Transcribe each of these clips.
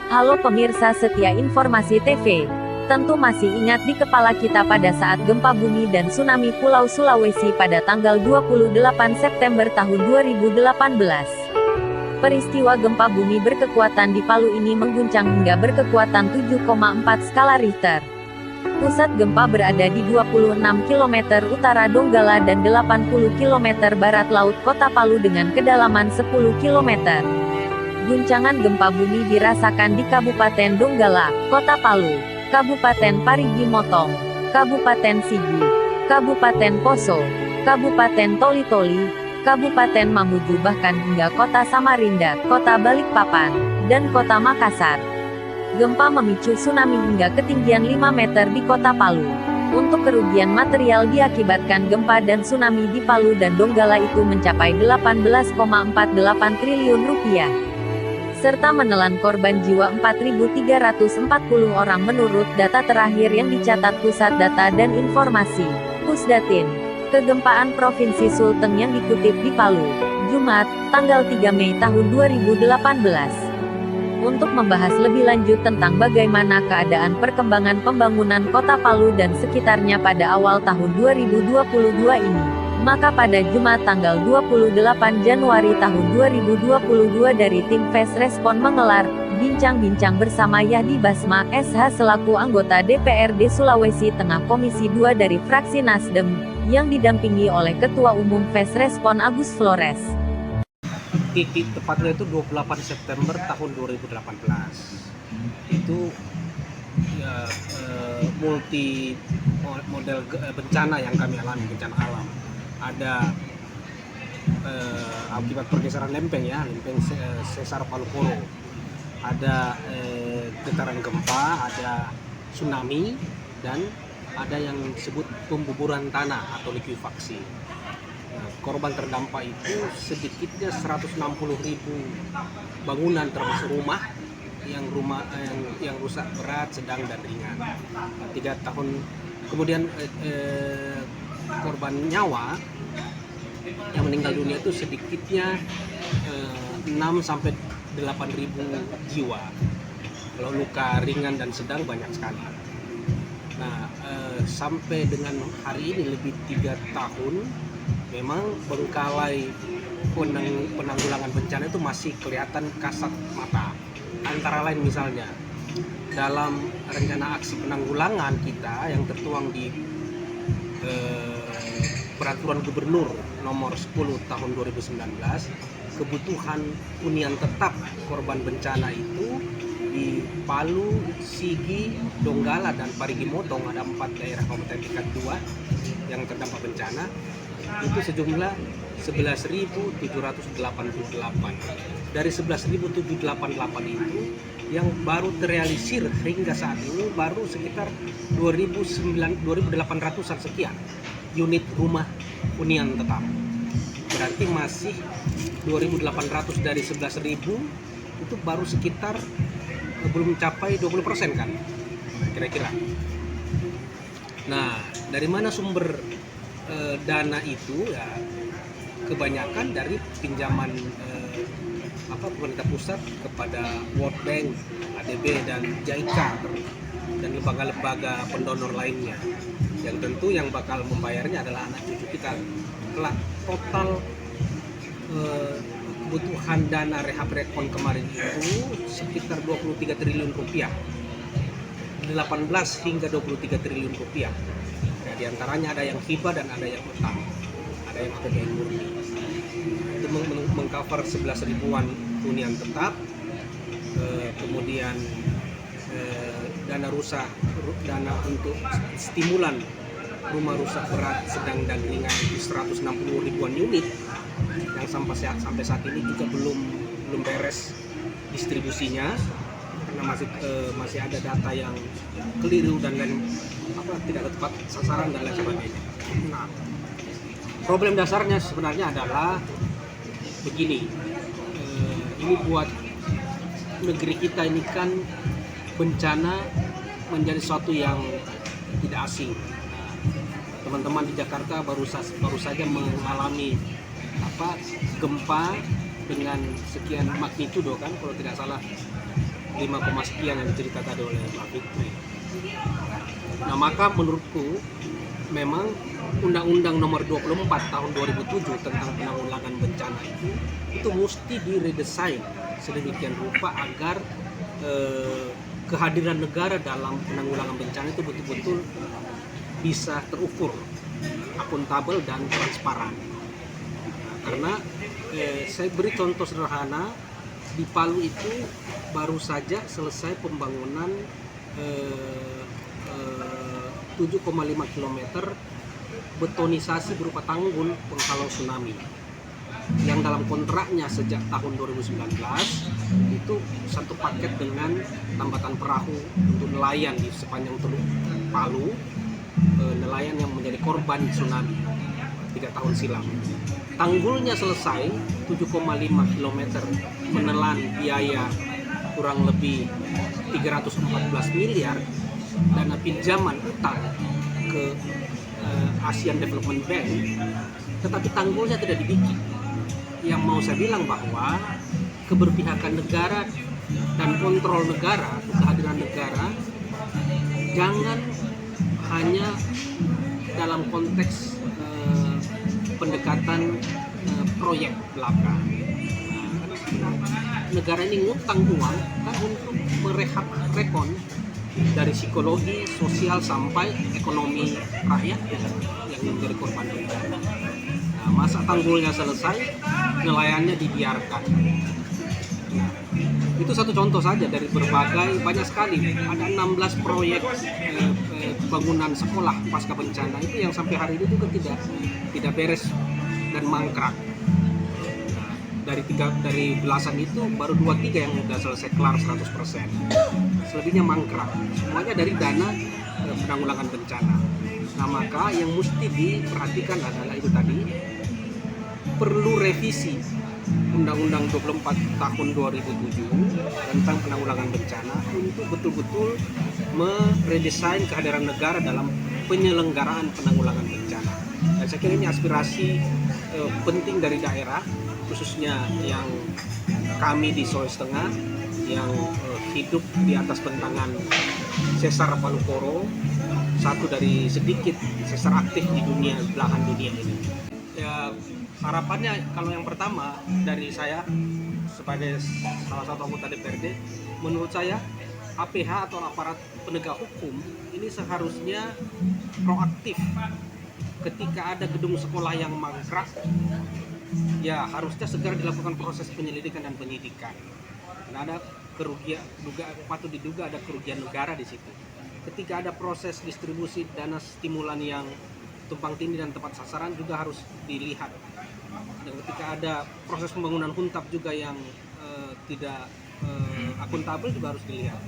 Halo pemirsa setia Informasi TV. Tentu masih ingat di kepala kita pada saat gempa bumi dan tsunami Pulau Sulawesi pada tanggal 28 September tahun 2018. Peristiwa gempa bumi berkekuatan di Palu ini mengguncang hingga berkekuatan 7,4 skala Richter. Pusat gempa berada di 26 km utara Donggala dan 80 km barat laut kota Palu dengan kedalaman 10 km. Guncangan gempa bumi dirasakan di Kabupaten Donggala, Kota Palu, Kabupaten Parigi Motong, Kabupaten Sigi, Kabupaten Poso, Kabupaten Toli-Toli, Kabupaten Mamuju bahkan hingga Kota Samarinda, Kota Balikpapan, dan Kota Makassar. Gempa memicu tsunami hingga ketinggian 5 meter di Kota Palu. Untuk kerugian material diakibatkan gempa dan tsunami di Palu dan Donggala itu mencapai 18,48 triliun rupiah. Serta menelan korban jiwa 4.340 orang menurut data terakhir yang dicatat Pusat Data dan Informasi, Pusdatin. Kegempaan Provinsi Sulteng yang dikutip di Palu, Jumat, tanggal 3 Mei tahun 2018. Untuk membahas lebih lanjut tentang bagaimana keadaan perkembangan pembangunan Kota Palu dan sekitarnya pada awal tahun 2022 ini, maka pada Jumat tanggal 28 Januari tahun 2022 dari tim Fast Respon mengelar bincang-bincang bersama Yahdi Basma, SH selaku anggota DPRD Sulawesi Tengah Komisi 2 dari fraksi Nasdem, yang didampingi oleh Ketua Umum Fast Respon Agus Flores. Titik tepatnya itu 28 September tahun 2018. Itu ya, multi model bencana yang kami alami, bencana alam. Ada akibat pergeseran lempeng sesar Palu-Koro, ada getaran gempa, ada tsunami, dan ada yang disebut pembuburan tanah atau likuifaksi. Korban terdampak itu sedikitnya 160.000 bangunan termasuk rumah yang rusak berat, sedang, dan ringan. 3 tahun kemudian korban nyawa yang meninggal dunia itu sedikitnya 6 sampai 8.000 jiwa. Kalau luka ringan dan sedang banyak sekali. Nah, sampai dengan hari ini lebih 3 tahun, memang bengkalai penanggulangan bencana itu masih kelihatan kasat mata. Antara lain misalnya dalam rencana aksi penanggulangan kita yang tertuang di Peraturan Gubernur Nomor 10 Tahun 2019, kebutuhan hunian tetap korban bencana itu di Palu, Sigi, Donggala, dan Parigi Motong, ada 4 daerah kabupaten tingkat 2 yang terdampak bencana, itu sejumlah 11.788. Dari 11.788 itu yang baru terrealisir hingga saat ini baru sekitar 2.800-an sekian unit rumah hunian tetap. Berarti masih 2.800 dari 11.000 itu baru sekitar belum mencapai 20% kan kira-kira. Nah, dari mana sumber dana itu? Ya, kebanyakan dari pinjaman pemerintah pusat kepada World Bank, ADB, dan JICA, dan lembaga-lembaga pendonor lainnya. Yang tentu yang bakal membayarnya adalah anak cucu kita. Kelak total kebutuhan dana rehab rekon kemarin itu sekitar 23 triliun rupiah. 18 hingga 23 triliun rupiah. Nah, di antaranya ada yang hibah dan ada yang utang. Ada yang APBN murni. Itu mengcover 11 ribuan hunian tetap, kemudian dana untuk stimulan rumah rusak berat, sedang, dan ringan itu 160 ribuan unit yang sampai saat ini juga belum beres distribusinya karena masih ada data yang keliru dan tidak tepat sasaran dan lain sebagainya. Nah, problem dasarnya sebenarnya adalah begini, ini buat negeri kita ini kan bencana menjadi sesuatu yang tidak asing. Teman-teman di Jakarta baru saja mengalami gempa dengan sekian magnitudo kan, kalau tidak salah 5, sekian yang dicerita tadi oleh Mbak Fitri. Nah, maka menurutku memang Undang-Undang Nomor 24 Tahun 2007 tentang penanggulangan bencana itu mesti diredesain sedemikian rupa agar kehadiran negara dalam penanggulangan bencana itu betul-betul bisa terukur, akuntabel dan transparan. Karena saya beri contoh sederhana, di Palu itu baru saja selesai pembangunan 7,5 km betonisasi berupa tanggul penghalau tsunami yang dalam kontraknya sejak tahun 2019 itu satu paket dengan tambatan perahu untuk nelayan di sepanjang Teluk Palu, nelayan yang menjadi korban tsunami 3 tahun silam. Tanggulnya selesai 7,5 km, menelan biaya kurang lebih 314 miliar dana pinjaman utang ke Asian Development Bank, tetapi tanggulnya tidak dibikin. Yang mau saya bilang bahwa keberpihakan negara dan kontrol negara, kehadiran negara jangan hanya dalam konteks pendekatan proyek belaka. Negara ini ngutang uang kan untuk merehab rekon dari psikologi, sosial sampai ekonomi rakyat yang menjadi korban bencana. Nah, masa tanggulnya selesai, nelayannya dibiarkan. Nah, itu satu contoh saja dari berbagai, banyak sekali. Ada 16 proyek bangunan sekolah pasca bencana itu yang sampai hari ini juga tidak beres dan mangkrak. Dari belasan itu baru 2-3 yang sudah selesai kelar 100%. Selebihnya mangkrak. Semuanya dari dana penanggulangan bencana. Nah, maka yang mesti diperhatikan adalah itu tadi, perlu revisi Undang-Undang 24 tahun 2007 tentang penanggulangan bencana untuk betul-betul meredesain kehadiran negara dalam penyelenggaraan penanggulangan bencana. Dan saya kira ini aspirasi penting dari daerah, khususnya yang kami di Sulawesi Tengah yang hidup di atas bentangan sesar Palu Koro, satu dari sedikit sesar aktif di dunia, belahan dunia ini. Ya, harapannya kalau yang pertama dari saya sebagai salah satu anggota DPRD, menurut saya APH atau aparat penegak hukum ini seharusnya proaktif ketika ada gedung sekolah yang mangkrak. Ya, harusnya segera dilakukan proses penyelidikan dan penyidikan. Karena ada kerugian, patut diduga ada kerugian negara di situ. Ketika ada proses distribusi dana stimulan yang tumpang tindih dan tepat sasaran juga harus dilihat. Dan ketika ada proses pembangunan huntap juga yang tidak akuntabel juga harus dilihat.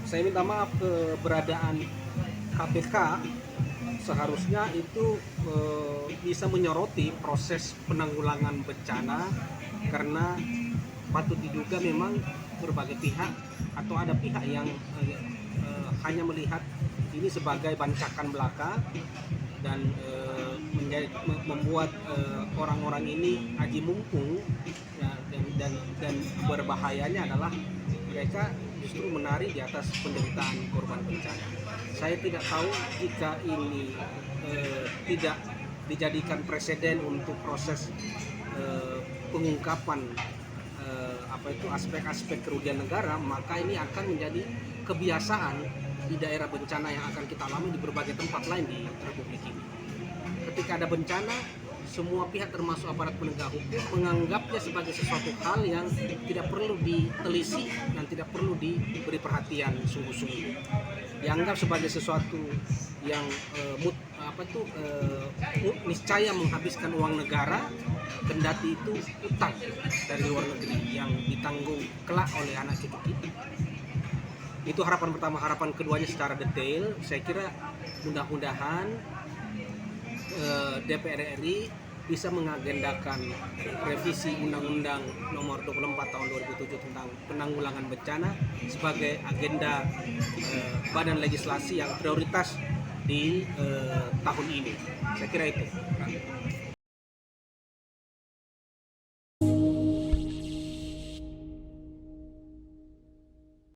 Saya minta maaf, keberadaan KPK seharusnya itu bisa menyoroti proses penanggulangan bencana, karena patut diduga memang berbagai pihak atau ada pihak yang hanya melihat ini sebagai bancakan belaka dan membuat orang-orang ini aji mumpung ya, dan berbahayanya adalah mereka justru menari di atas penderitaan korban bencana. Saya tidak tahu jika ini tidak dijadikan presiden untuk proses pengungkapan aspek-aspek kerugian negara, maka ini akan menjadi kebiasaan di daerah bencana yang akan kita alami di berbagai tempat lain di Republik ini. Ketika ada bencana, semua pihak termasuk aparat penegak hukum menganggapnya sebagai sesuatu hal yang tidak perlu diteliti dan tidak perlu diberi perhatian sungguh-sungguh. Dianggap sebagai sesuatu yang niscaya menghabiskan uang negara, kendati itu utang dari luar negeri yang ditanggung kelak oleh anak cucu kita. Itu harapan pertama. Harapan keduanya secara detail, saya kira mudah-mudahan DPR RI bisa mengagendakan revisi Undang-Undang Nomor 24 Tahun 2007 tentang penanggulangan bencana sebagai agenda badan legislasi yang prioritas di tahun ini. Saya kira itu.